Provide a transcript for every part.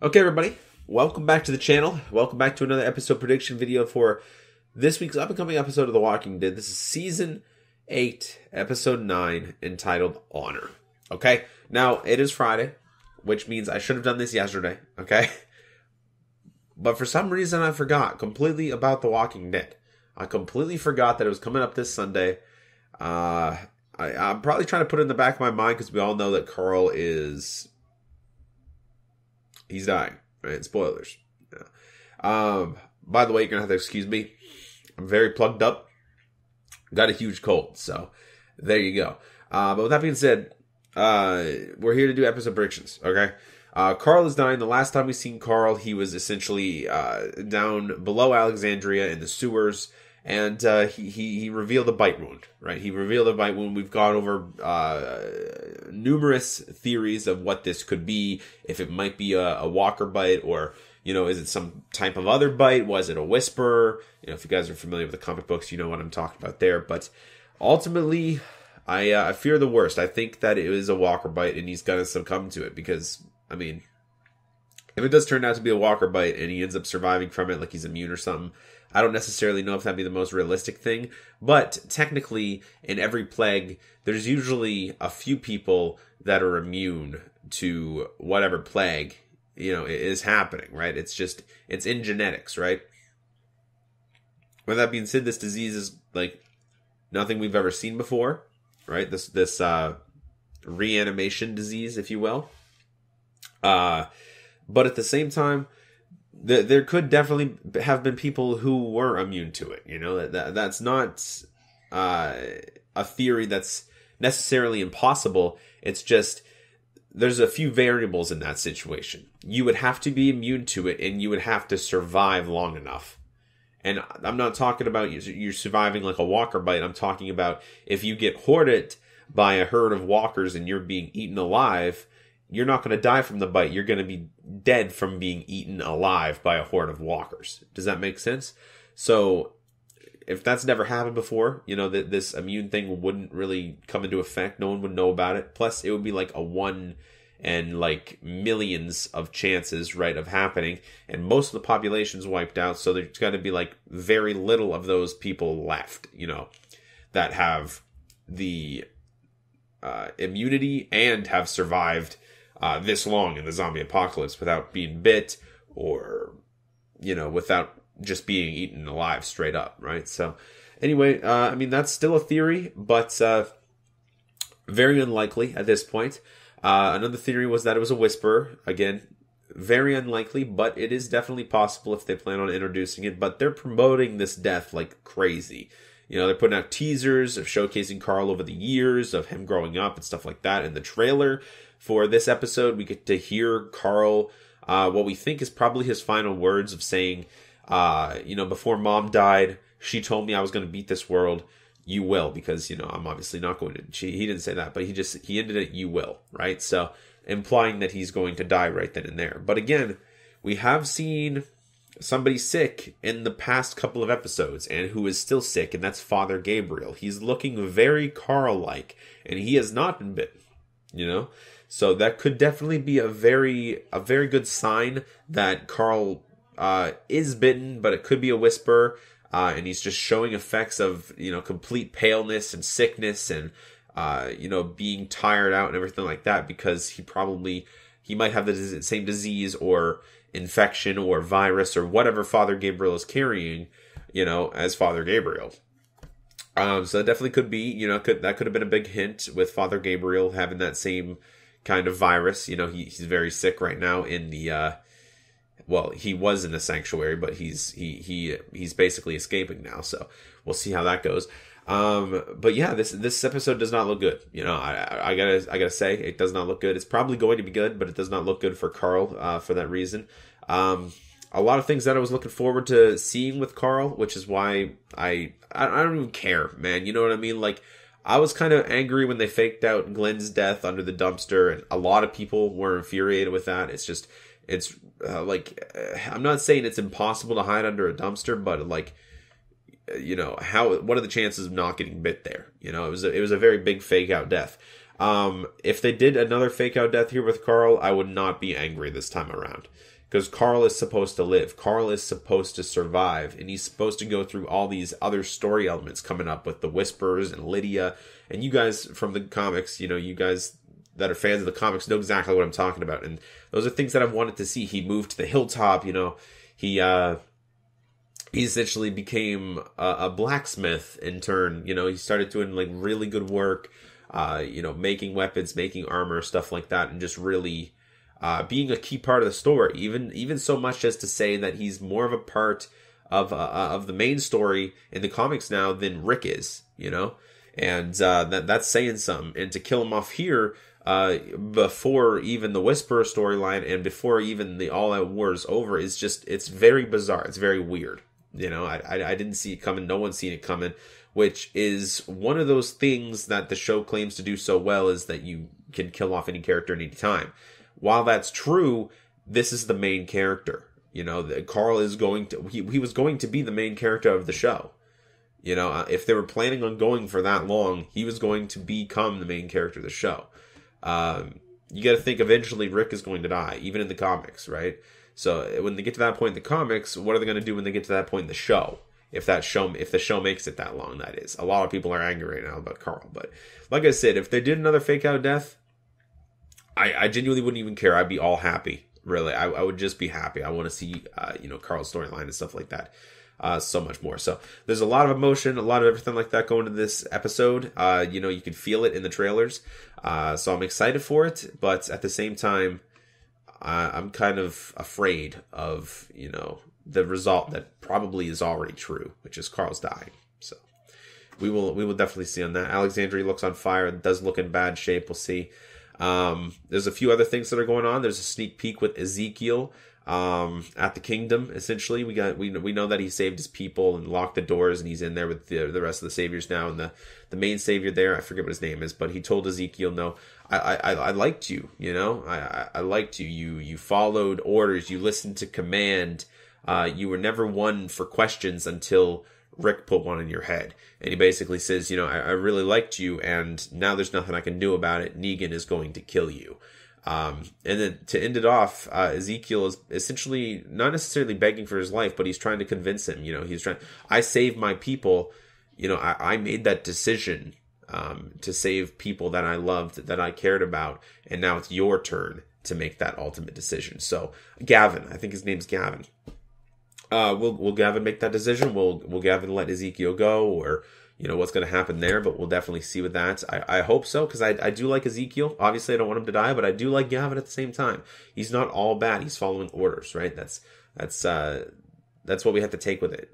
Okay, everybody, welcome back to the channel. Welcome back to another episode prediction video for this week's up-and-coming episode of The Walking Dead. This is Season 8, Episode 9, entitled Honor. Okay, now, it is Friday, which means I should have done this yesterday, okay? But for some reason, I forgot completely about The Walking Dead. I completely forgot that it was coming up this Sunday. I'm probably trying to put it in the back of my mind because we all know that Carl is... he's dying, right? Spoilers. Yeah. By the way, you're going to have to excuse me. I'm very plugged up. Got a huge cold, so there you go. But with that being said, we're here to do episode predictions, okay? Carl is dying. The last time we seen Carl, he was essentially down below Alexandria in the sewers, and he revealed a bite wound, right? He revealed a bite wound. We've gone over numerous theories of what this could be, if it might be a walker bite, or, you know, is it some type of other bite? Was it a whisper? You know, if you guys are familiar with the comic books, you know what I'm talking about there. But ultimately, I fear the worst. I think that it is a walker bite, and he's going to succumb to it because, I mean, if it does turn out to be a walker bite and he ends up surviving from it, like he's immune or something, I don't necessarily know if that'd be the most realistic thing. But technically, in every plague, there's usually a few people that are immune to whatever plague, you know, is happening, right? It's in genetics, right? With that being said, this disease is like nothing we've ever seen before, right? This reanimation disease, if you will. But at the same time, there could definitely have been people who were immune to it. You know, that's not a theory that's necessarily impossible. It's just there's a few variables in that situation. You would have to be immune to it, and you would have to survive long enough. And I'm not talking about you surviving like a walker bite. I'm talking about if you get hoarded by a herd of walkers and you're being eaten alive, you're not going to die from the bite. You're going to be dead from being eaten alive by a horde of walkers. Does that make sense? So if that's never happened before, you know, that this immune thing wouldn't really come into effect. No one would know about it. Plus, it would be like a 1 in like millions of chances, right, of happening. And most of the population's wiped out. So there's going to be like very little of those people left, you know, that have the immunity and have survived this long in the zombie apocalypse without being bit or, you know, without just being eaten alive straight up, right? So anyway, I mean, that's still a theory, but very unlikely at this point. Another theory was that it was a whisperer. Again, very unlikely, but it is definitely possible if they plan on introducing it. But they're promoting this death like crazy. You know, they're putting out teasers of showcasing Carl over the years, of him growing up and stuff like that. In the trailer for this episode, we get to hear Carl, what we think is probably his final words of saying, you know, before Mom died, she told me I was going to beat this world. You will, because, you know, I'm obviously not going to. He didn't say that, but he ended it, you will, right? So implying that he's going to die right then and there. But again, we have seen somebody sick in the past couple of episodes, and who is still sick, and that's Father Gabriel. He's looking very Carl-like, and he has not been bitten, you know? So that could definitely be a very good sign that Carl is bitten, but it could be a whisper, and he's just showing effects of, you know, complete paleness and sickness and, you know, being tired out and everything like that, because he might have the same disease or infection or virus or whatever Father Gabriel is carrying, you know, as Father Gabriel. So it definitely could be, you know, that could have been a big hint with Father Gabriel having that same kind of virus. You know, he's very sick right now in the, well, he was in the sanctuary, but he's basically escaping now. So we'll see how that goes. But yeah, this episode does not look good. You know, I gotta say, it does not look good. It's probably going to be good, but it does not look good for Carl, for that reason. A lot of things that I was looking forward to seeing with Carl, which is why I don't even care, man. You know what I mean? Like, I was kind of angry when they faked out Glenn's death under the dumpster, and a lot of people were infuriated with that. It's like, I'm not saying it's impossible to hide under a dumpster, but like, you know, what are the chances of not getting bit there? You know, it was a very big fake out death. If they did another fake out death here with Carl, I would not be angry this time around. Because Carl is supposed to live. Carl is supposed to survive. And he's supposed to go through all these other story elements coming up with the Whisperers and Lydia. And you guys from the comics, you guys that are fans of the comics know exactly what I'm talking about. And those are things that I've wanted to see. He moved to the hilltop, He essentially became a blacksmith in turn. He started doing like really good work, making weapons, making armor, stuff like that. And just really being a key part of the story, even so much as to say that he's more of a part of the main story in the comics now than Rick is, and that's saying something. And to kill him off here before even the Whisperer storyline and before even the All Out War is over it's very bizarre. It's very weird. I didn't see it coming. No one's seen it coming, which is one of those things that the show claims to do so well, is that you can kill off any character at any time. While that's true, this is the main character. Carl is going to, he was going to be the main character of the show. If they were planning on going for that long, he was going to become the main character of the show. You got to think eventually Rick is going to die, even in the comics, right? So when they get to that point in the comics, what are they going to do when they get to that point in the show? If the show makes it that long, that is. A lot of people are angry right now about Carl. But like I said, if they did another fake out death, I genuinely wouldn't even care. I'd be all happy, really. I would just be happy. I want to see, Carl's storyline and stuff like that. So much more. So there's a lot of emotion, a lot of everything like that going into this episode. You can feel it in the trailers. So I'm excited for it, but at the same time, I'm kind of afraid of, the result that probably is already true, which is Carl's dying. So we will definitely see on that. Alexandria looks on fire. It does look in bad shape. We'll see. There's a few other things that are going on. There's a sneak peek with Ezekiel at the kingdom. Essentially, we know that he saved his people and locked the doors, and he's in there with the rest of the saviors now. And the main savior there, I forget what his name is, but he told Ezekiel, "No, I liked you. I liked you. You followed orders. You listened to command. You were never one for questions until Rick put one in your head." And he basically says, I really liked you, and now there's nothing I can do about it. Negan is going to kill you. And then to end it off, Ezekiel is essentially not necessarily begging for his life, but he's trying to convince him. I saved my people. I made that decision to save people that I loved, that I cared about, and now it's your turn to make that ultimate decision. So Gavin, I think his name's Gavin. Will Gavin make that decision? Will Gavin let Ezekiel go, or what's going to happen there? But we'll definitely see with that. I hope so, because I do like Ezekiel. Obviously, I don't want him to die, but I do like Gavin at the same time. He's not all bad. He's following orders, right? That's what we have to take with it.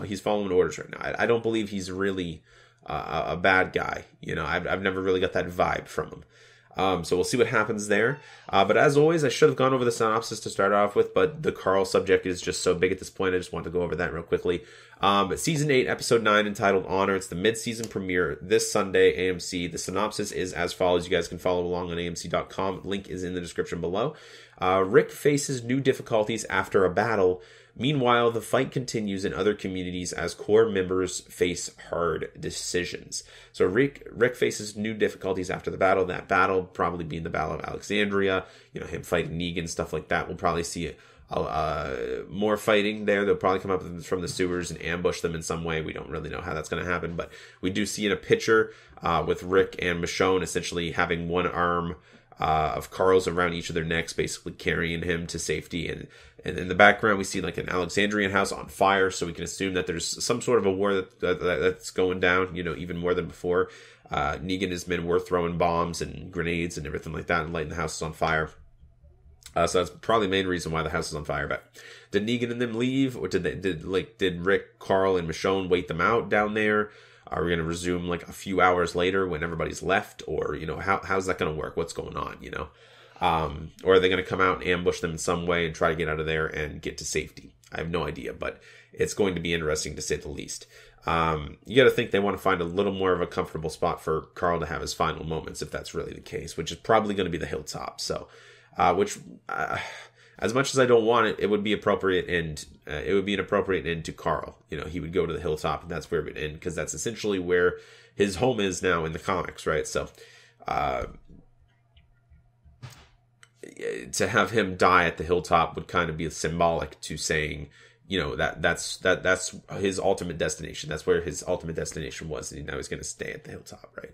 He's following orders right now. I don't believe he's really a bad guy. I've never really got that vibe from him. So we'll see what happens there. But as always, I should have gone over the synopsis to start off with, but the Carl subject is just so big at this point, I just want to go over that real quickly. Season 8, Episode 9, entitled Honor. It's the mid-season premiere this Sunday, AMC. The synopsis is as follows. You guys can follow along on AMC.com. Link is in the description below. Rick faces new difficulties after a battle. Meanwhile, the fight continues in other communities as core members face hard decisions. So Rick faces new difficulties after the battle. That battle probably being the Battle of Alexandria. Him fighting Negan, stuff like that. We'll probably see more fighting there. They'll probably come up from the sewers and ambush them in some way. We don't really know how that's going to happen, but we do see in a picture with Rick and Michonne essentially having one arm of Carl's around each of their necks, basically carrying him to safety. And in the background, we see like an Alexandrian house on fire, so we can assume that there's some sort of a war that's going down, even more than before. Negan and his men were throwing bombs and grenades and everything like that and lighting the houses on fire. So that's probably the main reason why the house is on fire. But did Negan and them leave, or did Rick, Carl, and Michonne wait them out down there? Are we going to resume like a few hours later when everybody's left? Or, how's that going to work? What's going on, Or are they going to come out and ambush them in some way and try to get out of there and get to safety? I have no idea, but it's going to be interesting to say the least. You got to think they want to find a little more of a comfortable spot for Carl to have his final moments, if that's really the case, which is probably going to be the hilltop. So, as much as I don't want it, it would be appropriate, and it would be an appropriate end to Carl. He would go to the hilltop, and that's where it would end, because that's essentially where his home is now in the comics, right? So, to have him die at the hilltop would kind of be symbolic to saying, you know, that's his ultimate destination. That's where his ultimate destination was, and now he's going to stay at the hilltop, right?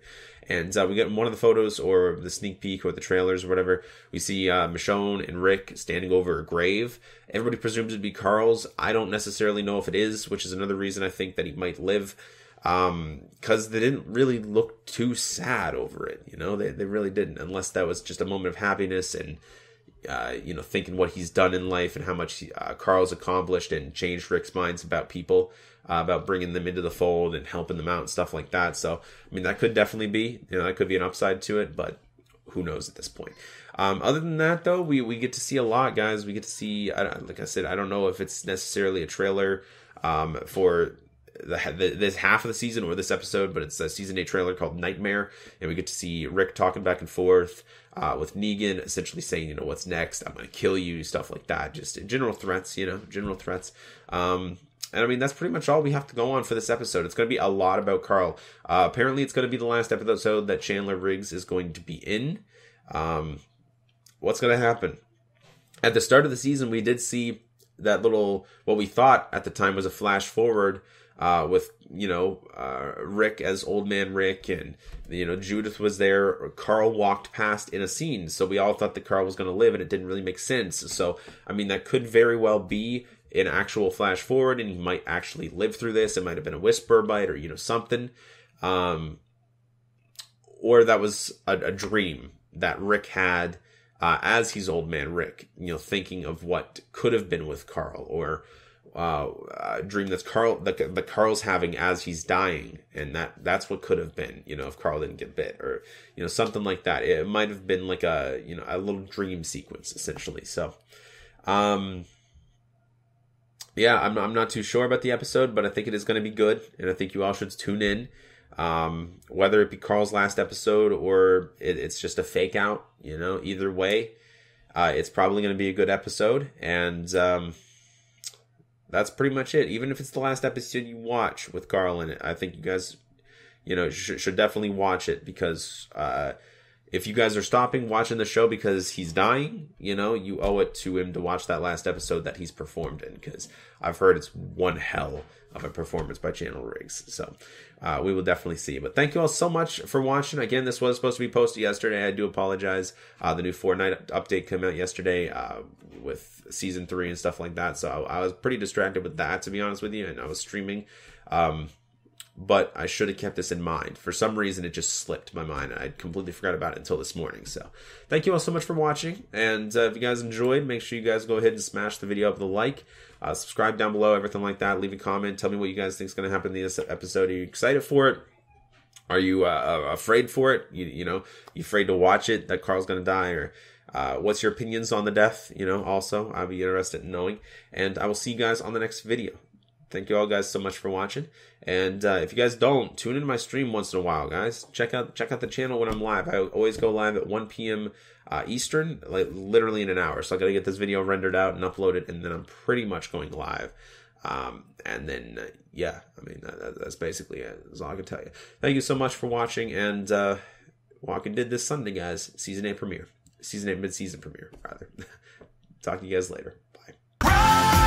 And we get one of the photos or the sneak peek or the trailers or whatever. We see Michonne and Rick standing over a grave. Everybody presumes it'd be Carl's. I don't necessarily know if it is, which is another reason I think that he might live. Because they didn't really look too sad over it, you know, they really didn't, unless that was just a moment of happiness and, you know, thinking what he's done in life and how much Carl's accomplished and changed Rick's minds about people, about bringing them into the fold and helping them out and stuff like that. So, I mean, that could definitely be, you know, that could be an upside to it, but who knows at this point. Other than that, though, we get to see a lot, guys. We get to see, like I said, I don't know if it's necessarily a trailer for this half of the season or this episode, but it's a season 8 trailer called Nightmare, and we get to see Rick talking back and forth with Negan, essentially saying, you know, what's next, I'm gonna kill you, stuff like that, just general threats, you know, general threats. And I mean, that's pretty much all we have to go on for this episode. It's going to be a lot about Carl. Apparently it's going to be the last episode that Chandler Riggs is going to be in. What's going to happen? At the start of the season, we did see that little, what we thought at the time was a flash forward with, you know, Rick as Old Man Rick, and, you know, Judith was there. Carl walked past in a scene, so we all thought that Carl was going to live, and it didn't really make sense. So, I mean, that could very well be an actual flash forward, and he might actually live through this. It might have been a whisper bite or, you know, something. Or that was a dream that Rick had as he's Old Man Rick, you know, thinking of what could have been with Carl, or a dream that's that Carl's having as he's dying, and that's what could have been, you know, if Carl didn't get bit, or, you know, something like that. It might have been like a, you know, a little dream sequence, essentially. So, yeah, I'm not too sure about the episode, but I think it is going to be good, and I think you all should tune in. Whether it be Carl's last episode or it's just a fake out, you know, either way, it's probably going to be a good episode, and that's pretty much it. Even if it's the last episode you watch with Carl in it, I think you guys, you know, should definitely watch it, because if you guys are stopping watching the show because he's dying, you know, you owe it to him to watch that last episode that he's performed in, because I've heard it's one hell of a performance by Chandler Riggs. So we will definitely see. But thank you all so much for watching. Again, this was supposed to be posted yesterday. I do apologize. The new Fortnite update came out yesterday with Season 3 and stuff like that. So I was pretty distracted with that, to be honest with you, and I was streaming. But I should have kept this in mind. For some reason, it just slipped my mind. I completely forgot about it until this morning. So thank you all so much for watching. And if you guys enjoyed, make sure you guys go ahead and smash the video up with a like. Subscribe down below, everything like that. Leave a comment. Tell me what you guys think is going to happen in this episode. Are you excited for it? Are you afraid for it? You know, you afraid to watch it, that Carl's going to die? Or what's your opinions on the death? You know, also, I'll be interested in knowing. And I will see you guys on the next video. Thank you all guys so much for watching. And if you guys don't, tune into my stream once in a while, guys. Check out the channel when I'm live. I always go live at 1 p.m. Eastern, like literally in an hour. So I got to get this video rendered out and uploaded, and then I'm pretty much going live. And then, yeah, I mean, that's basically it. That's all I can tell you. Thank you so much for watching. And Walking Dead this Sunday, guys. Season 8 premiere. Season 8 mid-season premiere, rather. Talk to you guys later. Bye.